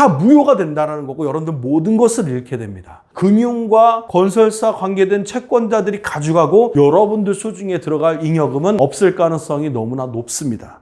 다 무효가 된다는 거고 여러분들 모든 것을 잃게 됩니다. 금융과 건설사 관계된 채권자들이 가져가고 여러분들 소중에 들어갈 잉여금은 없을 가능성이 너무나 높습니다.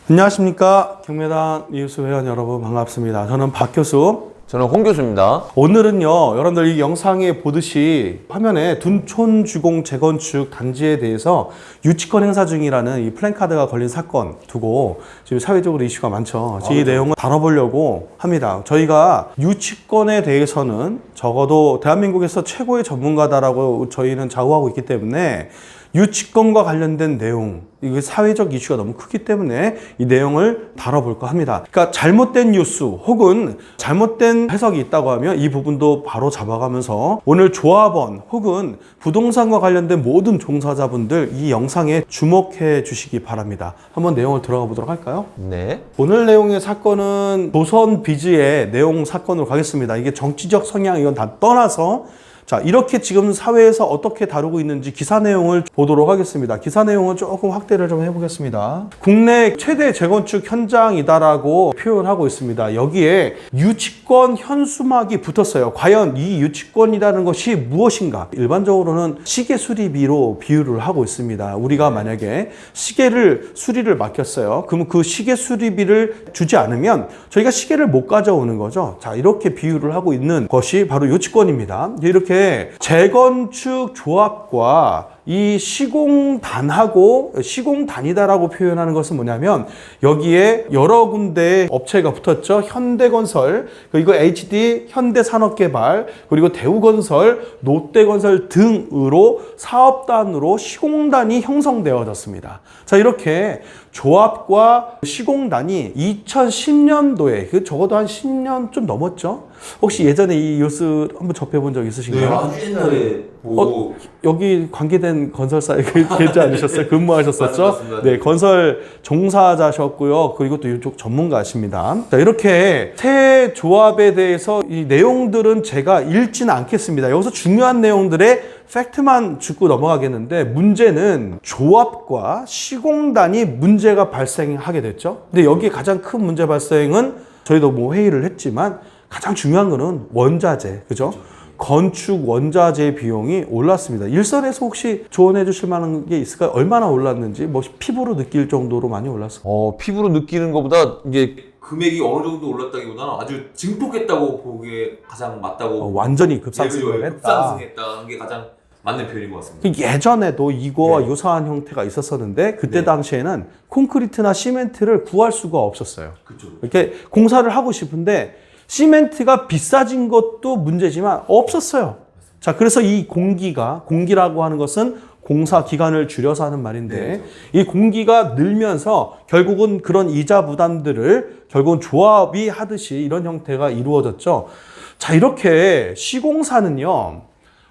안녕하십니까. 경매단 이웃수 회원 여러분 반갑습니다. 저는 박 교수. 저는 홍 교수입니다. 오늘은요, 여러분들 이 영상에 보듯이 화면에 둔촌 주공 재건축 단지에 대해서 유치권 행사 중이라는 이 플랜카드가 걸린 사건 두고 지금 사회적으로 이슈가 많죠. 이 내용을 다뤄보려고 합니다. 저희가 유치권에 대해서는 적어도 대한민국에서 최고의 전문가다라고 저희는 자부하고 있기 때문에 유치권과 관련된 내용, 이게 사회적 이슈가 너무 크기 때문에 이 내용을 다뤄볼까 합니다. 그러니까 잘못된 뉴스 혹은 잘못된 해석이 있다고 하면 이 부분도 바로 잡아가면서 오늘 조합원 혹은 부동산과 관련된 모든 종사자분들 이 영상에 주목해 주시기 바랍니다. 한번 내용을 들어가 보도록 할까요? 네. 오늘 내용의 사건은 조선비즈의 내용 사건으로 가겠습니다. 이게 정치적 성향 이건 다 떠나서 자, 이렇게 지금 사회에서 어떻게 다루고 있는지 기사 내용을 보도록 하겠습니다. 기사 내용은 조금 확대를 좀 해보겠습니다. 국내 최대 재건축 현장이다라고 표현하고 있습니다. 여기에 유치권 현수막이 붙었어요. 과연 이 유치권이라는 것이 무엇인가? 일반적으로는 시계 수리비로 비유를 하고 있습니다. 우리가 만약에 시계를 수리를 맡겼어요. 그러면 그 시계 수리비를 주지 않으면 저희가 시계를 못 가져오는 거죠. 자, 이렇게 비유를 하고 있는 것이 바로 유치권입니다. 이렇게 재건축 조합과 이 시공단하고 시공단이다라고 표현하는 것은 뭐냐면 여기에 여러 군데의 업체가 붙었죠. 현대건설, 그리고 HD 현대산업개발, 그리고 대우건설, 롯데건설 등으로 사업단으로 시공단이 형성되어졌습니다. 자, 이렇게 조합과 시공단이 2010년도에 적어도 한 10년 좀 넘었죠. 혹시 예전에 이 뉴스 한번 접해본 적 있으신가요? 네, 아주 옛날에 보고 여기 관계된 건설사에 계지 않으셨어요? 근무하셨었죠? 맞습니다. 네, 건설 종사자셨고요. 그리고 또 이쪽 전문가십니다. 자, 이렇게 새 조합에 대해서 이 내용들은 제가 읽지는 않겠습니다. 여기서 중요한 내용들의 팩트만 짚고 넘어가겠는데 문제는 조합과 시공단이 문제가 발생하게 됐죠. 근데 여기에 가장 큰 문제 발생은 저희도 뭐 회의를 했지만 가장 중요한 거는 원자재, 그죠? 건축 원자재 비용이 올랐습니다. 일선에서 혹시 조언해 주실 만한 게 있을까요? 얼마나 올랐는지, 뭐 피부로 느낄 정도로 많이 올랐어요. 피부로 느끼는 것보다 이제 금액이 어느 정도 올랐다기보다는 아주 증폭했다고 보기에 가장 맞다고. 완전히 급상승을 했다. 급상승했다는 게 가장 맞는 표현인 것 같습니다. 예전에도 이거와 유사한 형태가 있었었는데 그때 당시에는 콘크리트나 시멘트를 구할 수가 없었어요. 그렇죠. 이렇게 공사를 하고 싶은데 시멘트가 비싸진 것도 문제지만 없었어요. 자, 그래서 이 공기라고 하는 것은 공사 기간을 줄여서 하는 말인데 이 공기가 늘면서 결국은 그런 이자 부담들을 결국은 조합이 하듯이 이런 형태가 이루어졌죠. 자, 이렇게 시공사는요,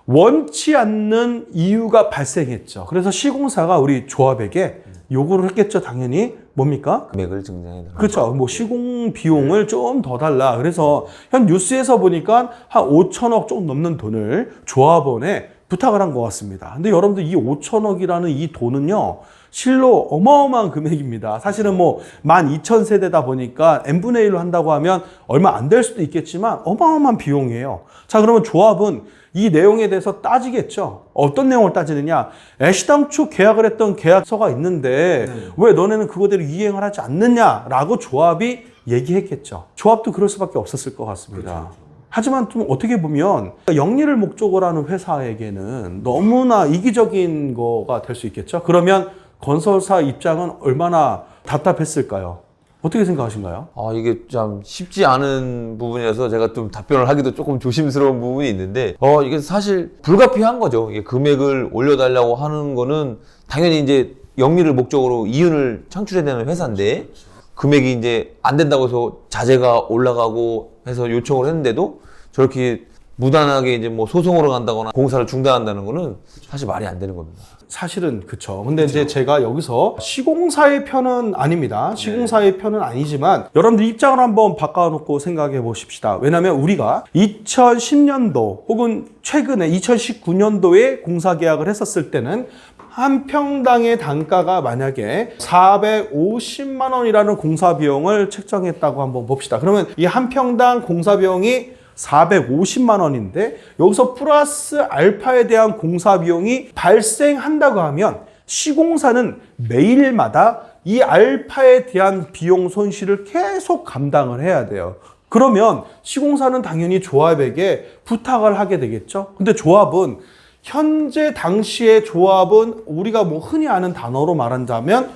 원치 않는 이유가 발생했죠. 그래서 시공사가 우리 조합에게 요구를 했겠죠. 당연히 뭡니까? 금액을 증정해달라. 그렇죠. 뭐 시공 비용을 좀 더 달라. 그래서 현 뉴스에서 보니까 한 5천억 좀 넘는 돈을 조합원에 부탁을 한 것 같습니다. 근데 여러분들 이 5천억이라는 이 돈은요, 실로 어마어마한 금액입니다. 사실은 뭐 12,000세대다 보니까 n분의 1로 한다고 하면 얼마 안 될 수도 있겠지만 어마어마한 비용이에요. 자, 그러면 조합은 이 내용에 대해서 따지겠죠. 어떤 내용을 따지느냐? 애시당초 계약을 했던 계약서가 있는데 왜 너네는 그거대로 이행을 하지 않느냐라고 조합이 얘기했겠죠. 조합도 그럴 수밖에 없었을 것 같습니다. 그렇죠. 하지만 좀 어떻게 보면 영리를 목적으로 하는 회사에게는 너무나 이기적인 거가 될 수 있겠죠. 그러면 건설사 입장은 얼마나 답답했을까요? 어떻게 생각하신가요? 이게 참 쉽지 않은 부분이라서 제가 좀 답변을 하기도 조금 조심스러운 부분이 있는데, 이게 사실 불가피한 거죠. 이게 금액을 올려달라고 하는 거는 당연히 이제 영리를 목적으로 이윤을 창출해야 되는 회사인데, 금액이 이제 안 된다고 해서 자재가 올라가고 해서 요청을 했는데도 저렇게 무단하게 이제 뭐 소송으로 간다거나 공사를 중단한다는 거는 사실 말이 안 되는 겁니다. 사실은 그쵸. 근데 이제 제가 여기서 시공사의 편은 아닙니다. 시공사의 편은 아니지만 여러분들 입장을 한번 바꿔놓고 생각해 보십시다. 왜냐하면 우리가 2010년도 혹은 최근에 2019년도에 공사 계약을 했었을 때는 한 평당의 단가가 만약에 450만 원이라는 공사 비용을 책정했다고 한번 봅시다. 그러면 이 한 평당 공사 비용이 450만 원인데 여기서 플러스 알파에 대한 공사 비용이 발생한다고 하면 시공사는 매일마다 이 알파에 대한 비용 손실을 계속 감당을 해야 돼요. 그러면 시공사는 당연히 조합에게 부탁을 하게 되겠죠. 근데 조합은 현재 당시의 조합은 우리가 뭐 흔히 아는 단어로 말한다면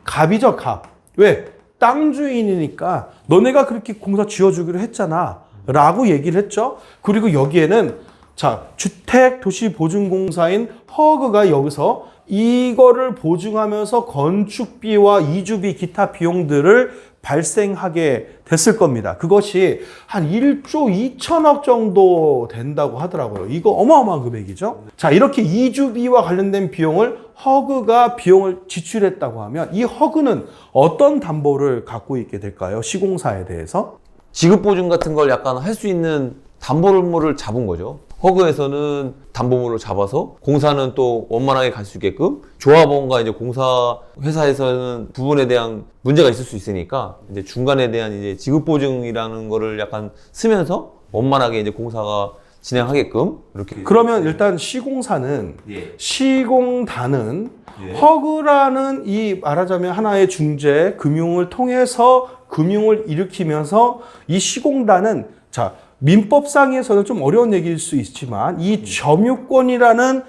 갑이죠, 갑. 왜? 땅 주인이니까 너네가 그렇게 공사 지어주기로 했잖아 라고 얘기를 했죠. 그리고 여기에는 자, 주택도시보증공사인 허그가 여기서 이거를 보증하면서 건축비와 이주비 기타 비용들을 발생하게 됐을 겁니다. 그것이 한 1조 2천억 정도 된다고 하더라고요. 이거 어마어마한 금액이죠. 자, 이렇게 이주비와 관련된 비용을 허그가 비용을 지출했다고 하면 이 허그는 어떤 담보를 갖고 있게 될까요? 시공사에 대해서? 지급보증 같은 걸 약간 할 수 있는 담보물을 잡은 거죠. 허그에서는 담보물을 잡아서 공사는 또 원만하게 갈 수 있게끔 조합원과 이제 공사 회사에서는 부분에 대한 문제가 있을 수 있으니까 이제 중간에 대한 이제 지급보증이라는 거를 약간 쓰면서 원만하게 이제 공사가 진행하게끔 이렇게. 그러면 일단 시공사는 예. 시공단은 예. 허그라는 이 말하자면 하나의 중재 금융을 통해서 금융을 일으키면서 이 시공단은 자 민법상에서는 좀 어려운 얘기일 수 있지만 이 점유권이라는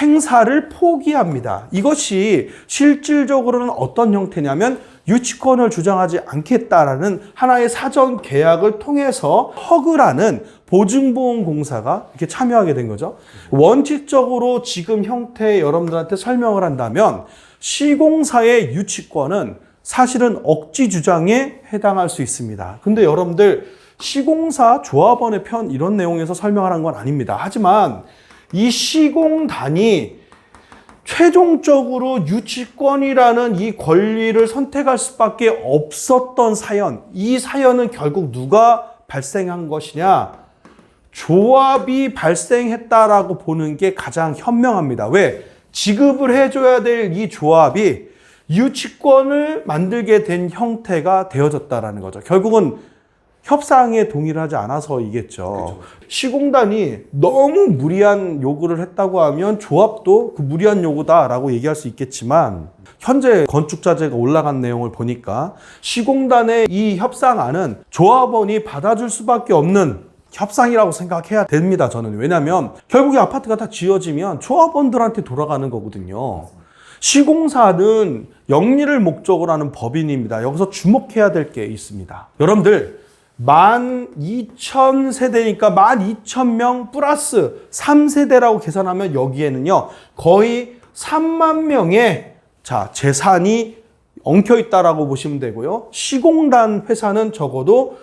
행사를 포기합니다. 이것이 실질적으로는 어떤 형태냐면 유치권을 주장하지 않겠다라는 하나의 사전 계약을 통해서 허그라는 보증보험공사가 이렇게 참여하게 된 거죠. 원칙적으로 지금 형태 여러분들한테 설명을 한다면 시공사의 유치권은 사실은 억지 주장에 해당할 수 있습니다. 근데 여러분들 시공사 조합원의 편 이런 내용에서 설명하는 건 아닙니다. 하지만 이 시공단이 최종적으로 유치권이라는 이 권리를 선택할 수밖에 없었던 사연, 이 사연은 결국 누가 발생한 것이냐? 조합이 발생했다라고 보는 게 가장 현명합니다. 왜? 지급을 해줘야 될 이 조합이 유치권을 만들게 된 형태가 되어졌다라는 거죠. 결국은 협상에 동의를 하지 않아서이겠죠. 그렇죠. 시공단이 너무 무리한 요구를 했다고 하면 조합도 그 무리한 요구다라고 얘기할 수 있겠지만 현재 건축자재가 올라간 내용을 보니까 시공단의 이 협상안은 조합원이 받아줄 수밖에 없는 협상이라고 생각해야 됩니다. 저는. 왜냐하면 결국에 아파트가 다 지어지면 조합원들한테 돌아가는 거거든요. 시공사는 영리를 목적으로 하는 법인입니다. 여기서 주목해야 될 게 있습니다. 여러분들 12,000세대니까 12,000명 플러스 3세대라고 계산하면 여기에는요 거의 3만 명의 자 재산이 엉켜 있다라고 보시면 되고요. 시공단 회사는 적어도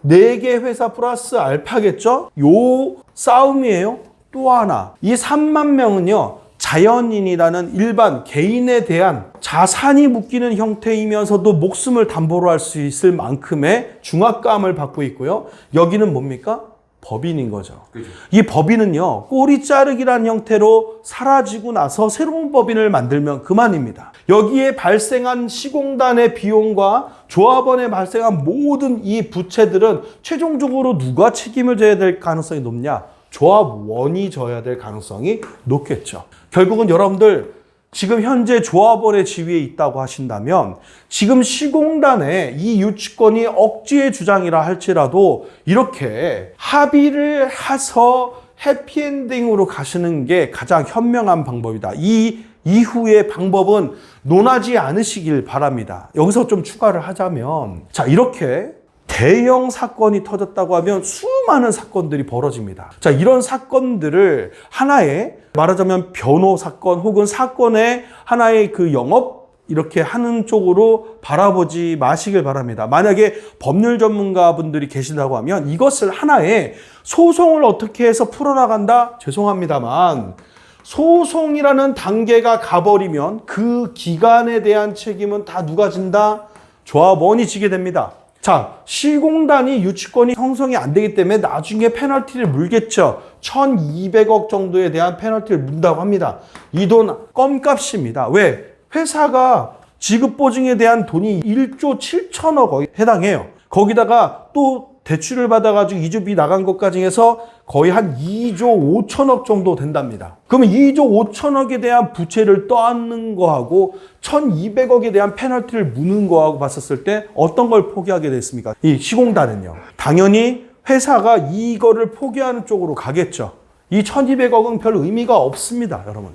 4개 회사 플러스 알파겠죠? 요 싸움이에요. 또 하나 이 3만 명은요 자연인이라는 일반 개인에 대한 자산이 묶이는 형태이면서도 목숨을 담보로 할 수 있을 만큼의 중압감을 받고 있고요. 여기는 뭡니까? 법인인 거죠. 그렇죠. 이 법인은요, 꼬리 자르기라는 형태로 사라지고 나서 새로운 법인을 만들면 그만입니다. 여기에 발생한 시공단의 비용과 조합원에 발생한 모든 이 부채들은 최종적으로 누가 책임을 져야 될 가능성이 높냐? 조합원이 져야 될 가능성이 높겠죠. 결국은 여러분들 지금 현재 조합원의 지위에 있다고 하신다면 지금 시공단의 이 유치권이 억지의 주장이라 할지라도 이렇게 합의를 해서 해피엔딩으로 가시는 게 가장 현명한 방법이다. 이 이후의 방법은 논하지 않으시길 바랍니다. 여기서 좀 추가를 하자면 자 이렇게 대형 사건이 터졌다고 하면 수많은 사건들이 벌어집니다. 자, 이런 사건들을 하나의 말하자면 변호 사건 혹은 사건의 하나의 그 영업 이렇게 하는 쪽으로 바라보지 마시길 바랍니다. 만약에 법률 전문가분들이 계신다고 하면 이것을 하나의 소송을 어떻게 해서 풀어나간다? 죄송합니다만 소송이라는 단계가 가버리면 그 기간에 대한 책임은 다 누가 진다? 조합원이 지게 됩니다. 자, 시공단이 유치권이 형성이 안 되기 때문에 나중에 페널티를 물겠죠. 1200억 정도에 대한 페널티를 문다고 합니다. 이 돈 껌값입니다. 왜? 회사가 지급 보증에 대한 돈이 1조 7천억에 해당해요. 거기다가 또 대출을 받아가지고 이주비 나간 것까지 해서 거의 한 2조 5천억 정도 된답니다. 그러면 2조 5천억에 대한 부채를 떠안는 거하고 1200억에 대한 페널티를 무는 거하고 봤었을 때 어떤 걸 포기하게 됐습니까? 이 시공단은요. 당연히 회사가 이거를 포기하는 쪽으로 가겠죠. 이 1200억은 별 의미가 없습니다, 여러분.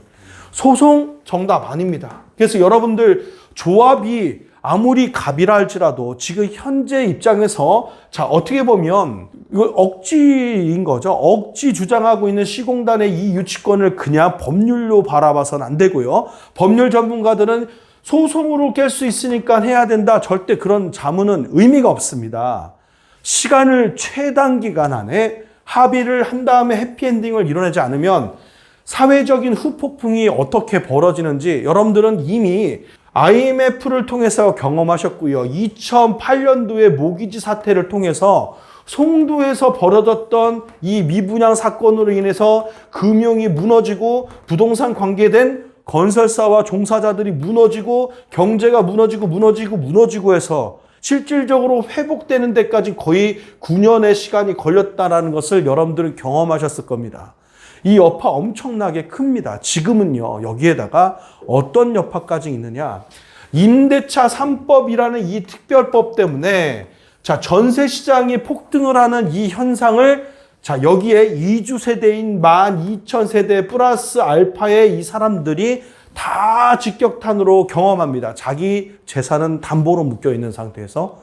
소송 정답 아닙니다. 그래서 여러분들 조합이 아무리 갑이라 할지라도 지금 현재 입장에서 자 어떻게 보면 이거 억지인 거죠. 억지 주장하고 있는 시공단의 이 유치권을 그냥 법률로 바라봐서는 안 되고요. 법률 전문가들은 소송으로 깰 수 있으니까 해야 된다. 절대 그런 자문은 의미가 없습니다. 시간을 최단 기간 안에 합의를 한 다음에 해피엔딩을 이뤄내지 않으면 사회적인 후폭풍이 어떻게 벌어지는지 여러분들은 이미 IMF를 통해서 경험하셨고요. 2008년도에 모기지 사태를 통해서 송도에서 벌어졌던 이 미분양 사건으로 인해서 금융이 무너지고 부동산 관계된 건설사와 종사자들이 무너지고 경제가 무너지고 해서 실질적으로 회복되는 데까지 거의 9년의 시간이 걸렸다는 것을 여러분들은 경험하셨을 겁니다. 이 여파 엄청나게 큽니다. 지금은요, 여기에다가 어떤 여파까지 있느냐. 임대차 3법이라는 이 특별법 때문에 자, 전세 시장이 폭등을 하는 이 현상을 자, 여기에 이주 세대인 12,000세대 플러스 알파의 이 사람들이 다 직격탄으로 경험합니다. 자기 재산은 담보로 묶여 있는 상태에서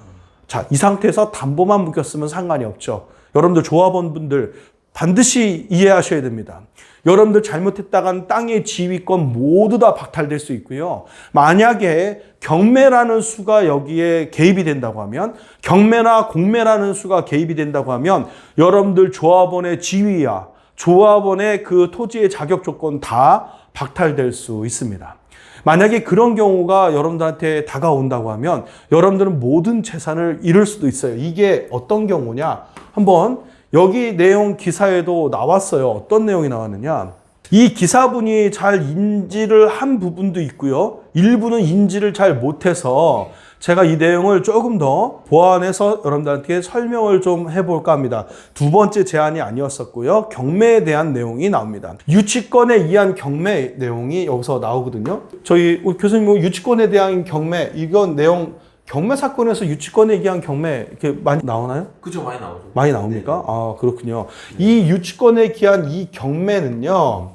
자, 이 상태에서 담보만 묶였으면 상관이 없죠. 여러분들 조합원분들 반드시 이해하셔야 됩니다. 여러분들 잘못했다간 땅의 지위권 모두 다 박탈될 수 있고요. 만약에 경매라는 수가 여기에 개입이 된다고 하면 경매나 공매라는 수가 개입이 된다고 하면 여러분들 조합원의 지위야 조합원의 그 토지의 자격 조건 다 박탈될 수 있습니다. 만약에 그런 경우가 여러분들한테 다가온다고 하면 여러분들은 모든 재산을 잃을 수도 있어요. 이게 어떤 경우냐? 한번 여기 내용 기사에도 나왔어요. 어떤 내용이 나왔느냐? 이 기사분이 잘 인지를 한 부분도 있고요. 일부는 인지를 잘 못해서 제가 이 내용을 조금 더 보완해서 여러분들한테 설명을 좀 해볼까 합니다. 두 번째 제안이 아니었었고요. 경매에 대한 내용이 나옵니다. 유치권에 의한 경매 내용이 여기서 나오거든요. 저희 교수님 유치권에 대한 경매 이건 내용 경매 사건에서 유치권에 의한 경매 이렇게 많이 나오나요? 그죠, 많이 나오죠. 많이 나옵니까? 아, 그렇군요. 이 유치권에 기한 이 경매는요,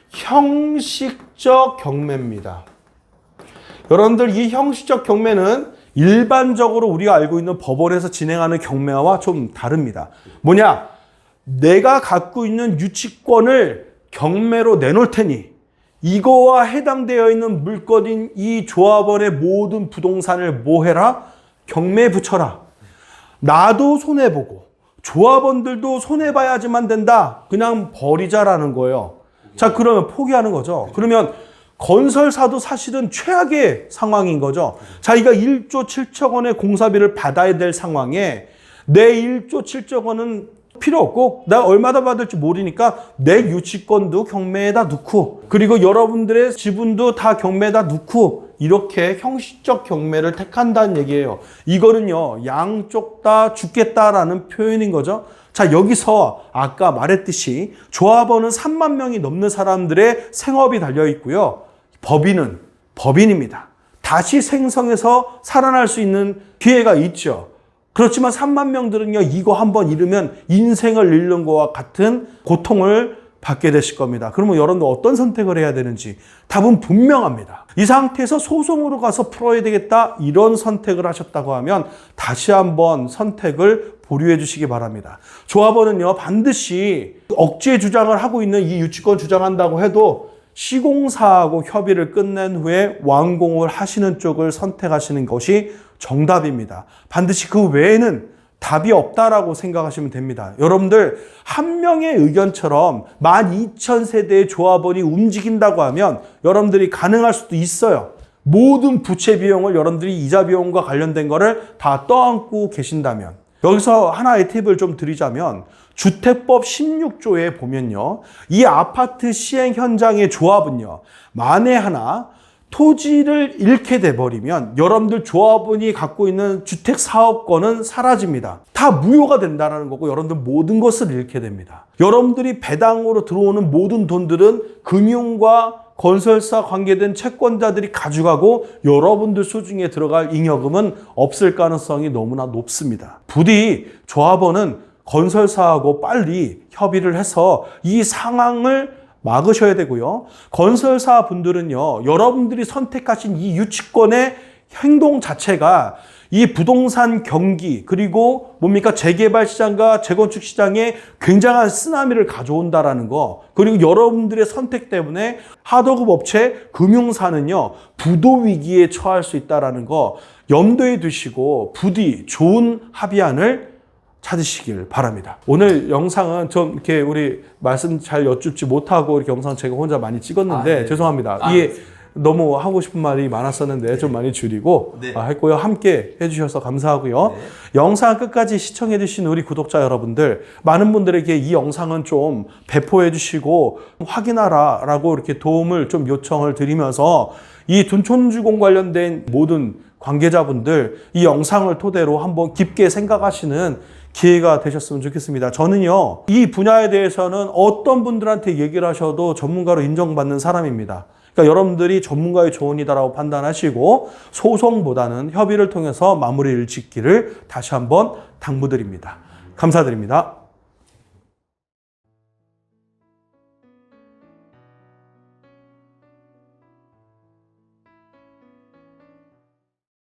형식적 경매입니다. 여러분들 이 형식적 경매는 일반적으로 우리가 알고 있는 법원에서 진행하는 경매와 좀 다릅니다. 뭐냐? 내가 갖고 있는 유치권을 경매로 내놓을 테니 이거와 해당되어 있는 물건인 이 조합원의 모든 부동산을 뭐 해라? 경매에 붙여라. 나도 손해보고 조합원들도 손해봐야지만 된다. 그냥 버리자라는 거예요. 자, 그러면 포기하는 거죠. 그러면 건설사도 사실은 최악의 상황인 거죠. 자기가 1조 7천 원의 공사비를 받아야 될 상황에 내 1조 7천 원은 필요 없고 내가 얼마나 받을지 모르니까 내 유치권도 경매에다 넣고 그리고 여러분들의 지분도 다 경매에다 넣고 이렇게 형식적 경매를 택한다는 얘기예요. 이거는요, 양쪽 다 죽겠다라는 표현인 거죠. 자, 여기서 아까 말했듯이 조합원은 3만 명이 넘는 사람들의 생업이 달려 있고요. 법인은 법인입니다. 다시 생성해서 살아날 수 있는 기회가 있죠. 그렇지만 3만 명들은요, 이거 한번 잃으면 인생을 잃는 것과 같은 고통을 받게 되실 겁니다. 그러면 여러분들 어떤 선택을 해야 되는지 답은 분명합니다. 이 상태에서 소송으로 가서 풀어야 되겠다 이런 선택을 하셨다고 하면 다시 한번 선택을 보류해 주시기 바랍니다. 조합원은요, 반드시 억지의 주장을 하고 있는 이 유치권 주장한다고 해도 시공사하고 협의를 끝낸 후에 완공을 하시는 쪽을 선택하시는 것이 정답입니다. 반드시 그 외에는 답이 없다라고 생각하시면 됩니다. 여러분들 한 명의 의견처럼 12,000세대의 조합원이 움직인다고 하면 여러분들이 가능할 수도 있어요. 모든 부채 비용을 여러분들이 이자 비용과 관련된 거를 다 떠안고 계신다면 여기서 하나의 팁을 좀 드리자면 주택법 16조에 보면요. 이 아파트 시행 현장의 조합은요. 만에 하나 토지를 잃게 돼버리면 여러분들 조합원이 갖고 있는 주택사업권은 사라집니다. 다 무효가 된다는 거고 여러분들 모든 것을 잃게 됩니다. 여러분들이 배당으로 들어오는 모든 돈들은 금융과 건설사 관계된 채권자들이 가져가고 여러분들 소중에 들어갈 잉여금은 없을 가능성이 너무나 높습니다. 부디 조합원은 건설사하고 빨리 협의를 해서 이 상황을 막으셔야 되고요. 건설사 분들은요, 여러분들이 선택하신 이 유치권의 행동 자체가 이 부동산 경기 그리고 뭡니까 재개발 시장과 재건축 시장에 굉장한 쓰나미를 가져온다라는 거, 그리고 여러분들의 선택 때문에 하도급 업체 금융사는요 부도 위기에 처할 수 있다라는 거 염두에 두시고 부디 좋은 합의안을 찾으시길 바랍니다. 오늘 영상은 좀 이렇게 우리 말씀 잘 여쭙지 못하고 이렇게 영상 제가 혼자 많이 찍었는데 죄송합니다. 이게 너무 하고 싶은 말이 많았었는데 좀 많이 줄이고 했고요. 함께 해주셔서 감사하고요. 영상 끝까지 시청해 주신 우리 구독자 여러분들, 많은 분들에게 이 영상은 좀 배포해 주시고 확인하라라고 이렇게 도움을 좀 요청을 드리면서 이 둔촌주공 관련된 모든 관계자분들 이 영상을 토대로 한번 깊게 생각하시는 기회가 되셨으면 좋겠습니다. 저는요, 이 분야에 대해서는 어떤 분들한테 얘기를 하셔도 전문가로 인정받는 사람입니다. 그러니까 여러분들이 전문가의 조언이다라고 판단하시고 소송보다는 협의를 통해서 마무리를 짓기를 다시 한번 당부드립니다. 감사드립니다.